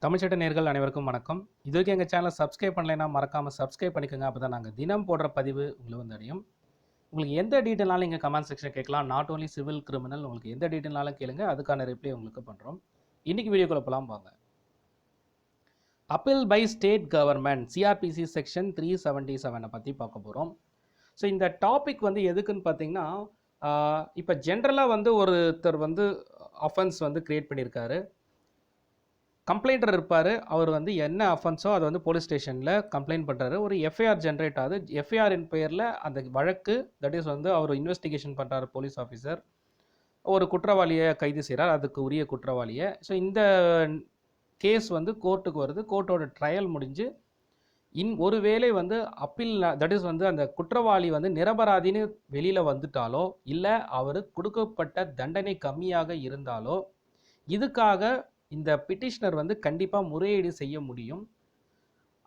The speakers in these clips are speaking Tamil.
தமிழ்ச்சட்ட நேயர்கள் அனைவருக்கும் வணக்கம். இதுவரைக்கும் எங்கள் சேனலை சப்ஸ்கிரைப் பண்ணலைன்னா மறக்காமல் சப்ஸ்கிரைப் பண்ணிக்கோங்க. அப்போ தான் நாங்கள் தினம் போடுற பதிவு உங்களை வந்து அடையும். உங்களுக்கு எந்த டீட்டெயில்னாலும் நீங்கள் கமெண்ட் செக்ஷனில் கேட்கலாம். நாட் ஓன்லி சிவில் கிரிமினல், உங்களுக்கு எந்த டீட்டெயில்னாலும் கேளுங்க, அதுக்கான ரிப்ளை உங்களுக்கு பண்ணுறோம். இன்றைக்கி வீடியோக்குள்ள போகலாம் வாங்க. Appeal by state government CrPC section 377 பற்றி பார்க்க போகிறோம். ஸோ இந்த டாபிக் வந்து எதுக்குன்னு பார்த்தீங்கன்னா, இப்போ ஜென்ரலாக வந்து ஒருத்தர் வந்து அஃபென்ஸ் வந்து க்ரியேட் பண்ணியிருக்காரு. கம்ப்ளைண்டர் இருப்பார். அவர் வந்து என்ன அஃபென்ஸோ அதை வந்து போலீஸ் ஸ்டேஷனில் கம்ப்ளைண்ட் பண்ணுறாரு. ஒரு எஃப்ஐஆர் ஜென்ரேட் ஆகுது. எஃப்ஐஆரின் பெயரில் அந்த வழக்கு தட் இஸ் வந்து அவர் இன்வெஸ்டிகேஷன் பண்ணுறாரு போலீஸ் ஆஃபீஸர். ஒரு குற்றவாளியை கைது செய்கிறார், அதுக்கு உரிய குற்றவாளியை. ஸோ இந்த கேஸ் வந்து கோர்ட்டுக்கு வருது. கோர்ட்டோட ட்ரையல் முடிஞ்சு ஒருவேளை வந்து அப்பீல் தட் இஸ் வந்து அந்த குற்றவாளி வந்து நிரபராதின்னு வெளியில் வந்துட்டாலோ இல்லை அவர் கொடுக்கப்பட்ட தண்டனை கம்மியாக இருந்தாலோ இதுக்காக இந்த பிட்டிஷனர் வந்து கண்டிப்பாக முறையீடு செய்ய முடியும்.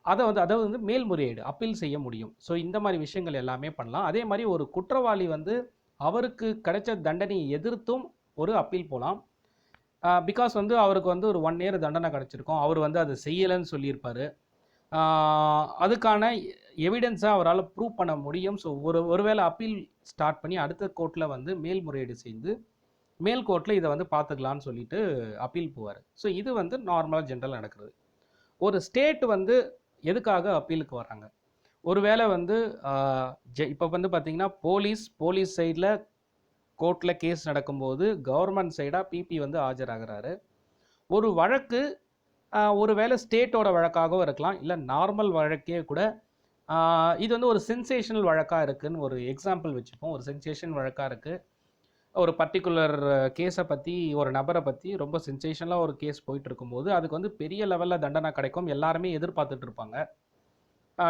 அதாவது வந்து மேல்முறையீடு அப்பீல் செய்ய முடியும். ஸோ இந்த மாதிரி விஷயங்கள் எல்லாமே பண்ணலாம். அதே மாதிரி ஒரு குற்றவாளி வந்து அவருக்கு கிடைச்ச தண்டனையை எதிர்த்தும் ஒரு அப்பீல் போகலாம். பிகாஸ் வந்து அவருக்கு வந்து ஒரு 1 year தண்டனை கிடச்சிருக்கும், அவர் வந்து அதை செய்யலைன்னு சொல்லியிருப்பார். அதுக்கான எவிடன்ஸாக அவரால் ப்ரூவ் பண்ண முடியும். ஸோ ஒருவேளை அப்பீல் ஸ்டார்ட் பண்ணி அடுத்த கோர்ட்டில் வந்து மேல்முறையீடு செய்து மேல் கோர்ட்டில் இதை வந்து பார்த்துக்கலான்னு சொல்லிட்டு அப்பீல் போவார். ஸோ இது வந்து நார்மலாக ஜென்ரலாக நடக்கிறது. ஒரு ஸ்டேட் வந்து எதுக்காக அப்பீலுக்கு வராங்க? ஒருவேளை வந்து இப்போ வந்து பார்த்திங்கன்னா போலீஸ் சைடில் கோர்ட்டில் கேஸ் நடக்கும்போது கவர்மெண்ட் சைடாக பிபி வந்து ஆஜராகிறாரு. ஒரு வழக்கு ஒருவேளை ஸ்டேட்டோட வழக்காகவும் இருக்கலாம், இல்லை நார்மல் வழக்கே கூட. இது வந்து ஒரு சென்சேஷனல் வழக்காக இருக்குதுன்னு ஒரு எக்ஸாம்பிள் வச்சுப்போம். ஒரு சென்சேஷன் வழக்காக இருக்குது. ஒரு பர்டிகுலர் கேஸை பற்றி, ஒரு நபரை பற்றி ரொம்ப சென்சேஷனலாக ஒரு கேஸ் போயிட்டு இருக்கும்போது அதுக்கு வந்து பெரிய லெவலில் தண்டனை கிடைக்கும், எல்லாருமே எதிர்பார்த்துட்டு இருப்பாங்க.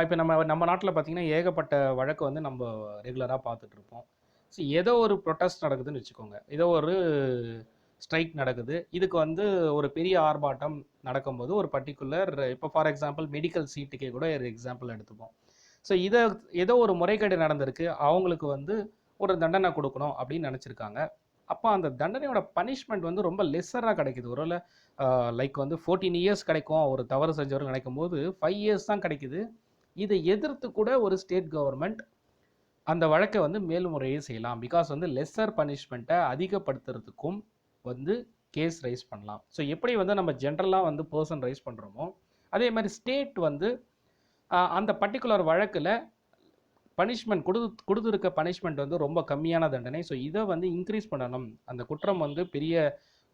இப்போ நம்ம நாட்டில் பார்த்திங்கன்னா ஏகப்பட்ட வழக்கு வந்து நம்ம ரெகுலராக பார்த்துட்ருப்போம். ஸோ ஏதோ ஒரு ப்ரொட்டஸ்ட் நடக்குதுன்னு வச்சுக்கோங்க, ஏதோ ஒரு ஸ்ட்ரைக் நடக்குது. இதுக்கு வந்து ஒரு பெரிய ஆர்ப்பாட்டம் நடக்கும்போது ஒரு பர்டிகுலர், இப்போ ஃபார் எக்ஸாம்பிள் மெடிக்கல் சீட்டுக்கே கூட ஒரு எக்ஸாம்பிள் எடுத்துப்போம். ஸோ ஏதோ ஒரு முறைகேடு நடந்திருக்கு, அவங்களுக்கு வந்து ஒரு தண்டனை கொடுக்கணும் அப்படின்னு நினச்சிருக்காங்க. அப்போ அந்த தண்டனையோட பனிஷ்மெண்ட் வந்து ரொம்ப லெஸ்ஸராக கிடைக்குது. ஒருவேளை லைக் வந்து 14 years கிடைக்கும் ஒரு தவறு செஞ்சவர் நினைக்கும் போது 5 years தான் கிடைக்குது. இதை எதிர்த்து கூட ஒரு ஸ்டேட் கவர்மெண்ட் அந்த வழக்கை வந்து மேல்முறையீடு செய்யலாம். பிகாஸ் வந்து லெஸ்ஸர் பனிஷ்மெண்ட்டை அதிகப்படுத்துறதுக்கும் வந்து கேஸ் ரைஸ் பண்ணலாம். ஸோ எப்படி வந்து நம்ம ஜென்ரலாக வந்து பர்சன் ரைஸ் பண்ணுறோமோ அதே மாதிரி ஸ்டேட் வந்து அந்த பர்டிகுலர் வழக்கில் பனிஷ்மெண்ட் கொடுத்துருக்க பனிஷ்மெண்ட் வந்து ரொம்ப கம்மியான தண்டனை. ஸோ இதை வந்து இன்க்ரீஸ் பண்ணணும். அந்த குற்றம் வந்து பெரிய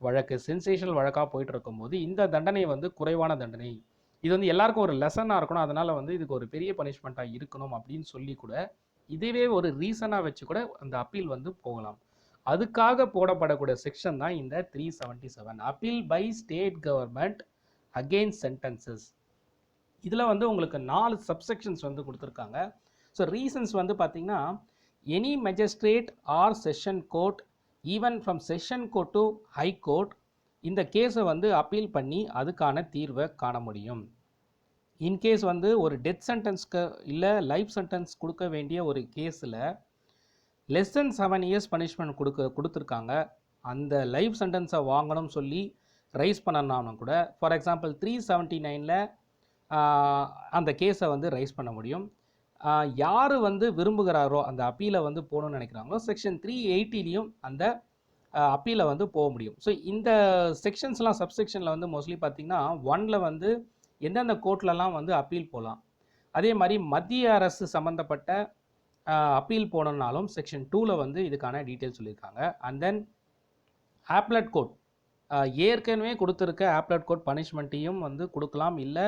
வழக்கு, சென்சேஷனல் வழக்காக போயிட்டு இருக்கும்போது இந்த தண்டனை வந்து குறைவான தண்டனை, இது வந்து எல்லாருக்கும் ஒரு லெசனாக இருக்கணும், அதனால் வந்து இதுக்கு ஒரு பெரிய பனிஷ்மெண்ட்டாக இருக்கணும் அப்படின்னு சொல்லி கூட இதுவே ஒரு ரீசனாக வச்சு கூட அந்த அப்பீல் வந்து போகலாம். அதுக்காக போடப்படக்கூடிய செக்ஷன் தான் இந்த 377 appeal by state government against sentences. இதில் வந்து உங்களுக்கு 4 சப்செக்ஷன்ஸ் வந்து கொடுத்துருக்காங்க. ஸோ ரீசன்ஸ் வந்து பார்த்திங்கன்னா, any magistrate R session court even from session court to high court இந்த கேஸை வந்து அப்பீல் பண்ணி அதுக்கான தீர்வை காண முடியும். இன்கேஸ் வந்து ஒரு டெத் சென்டென்ஸ்க்கு இல்லை லைஃப் சென்டென்ஸ் கொடுக்க வேண்டிய ஒரு கேஸில் லெஸ் தென் 7 years பனிஷ்மெண்ட் கொடுத்துருக்காங்க, அந்த லைஃப் சென்டென்ஸை வாங்கணும்னு சொல்லி ரைஸ் பண்ணனாலும் கூட ஃபார் எக்ஸாம்பிள் 379 அந்த கேஸை வந்து ரைஸ் பண்ண முடியும். யார் வந்து விரும்புகிறாரோ அந்த அப்பீலை வந்து போகணும்னு நினைக்கிறாங்களோ செக்ஷன் 380 அந்த அப்பீலை வந்து போக முடியும். ஸோ இந்த செக்ஷன்ஸ்லாம் சப்செக்ஷனில் வந்து மோஸ்ட்லி பார்த்திங்கன்னா 1 வந்து எந்தெந்த கோர்ட்லலாம் வந்து அப்பீல் போகலாம், அதே மாதிரி மத்திய அரசு சம்மந்தப்பட்ட அப்பீல் போகணுன்னாலும் செக்ஷன் 2 வந்து இதுக்கான டீட்டெயில் சொல்லியிருக்காங்க. அண்ட் தென் ஆப்லட் கோர்ட் ஏற்கனவே கொடுத்துருக்க ஆப்லட் கோர்ட் பனிஷ்மெண்ட்டையும் வந்து கொடுக்கலாம், இல்லை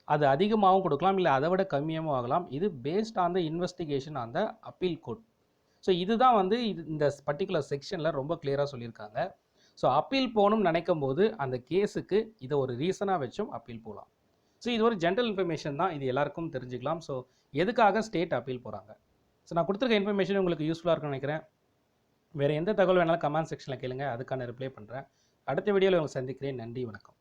அது அதிகமாகவும் கொடுக்கலாம், இல்லை அதை விட கம்மியாகவும் ஆகலாம். இது based on the investigation on the appeal court. So இதுதான் வந்து இந்த பர்டிகுலர் செக்ஷனில் ரொம்ப கிளியராக சொல்லியிருக்காங்க. ஸோ அப்பீல் போகணும்னு நினைக்கும் போது அந்த கேஸுக்கு இதை ஒரு ரீசனாக வச்சும் அப்பீல் போகலாம். ஸோ இது ஒரு ஜென்ரல் இன்ஃபர்மேஷன் தான், இது எல்லாருக்கும் தெரிஞ்சுக்கலாம். ஸோ எதுக்காக ஸ்டேட் அப்பீல் போகிறாங்க? ஸோ நான் கொடுத்துருக்க இன்ஃபர்மேஷன் உங்களுக்கு யூஸ்ஃபுல்லாக இருக்குன்னு நினைக்கிறேன். வேறு எந்த தகவல் வேணாலும் கமெண்ட் செக்ஷனில் கேளுங்க, அதுக்கான ரிப்ளை பண்ணுறேன். அடுத்த வீடியோவில் உங்களை சந்திக்கிறேன். நன்றி, வணக்கம்.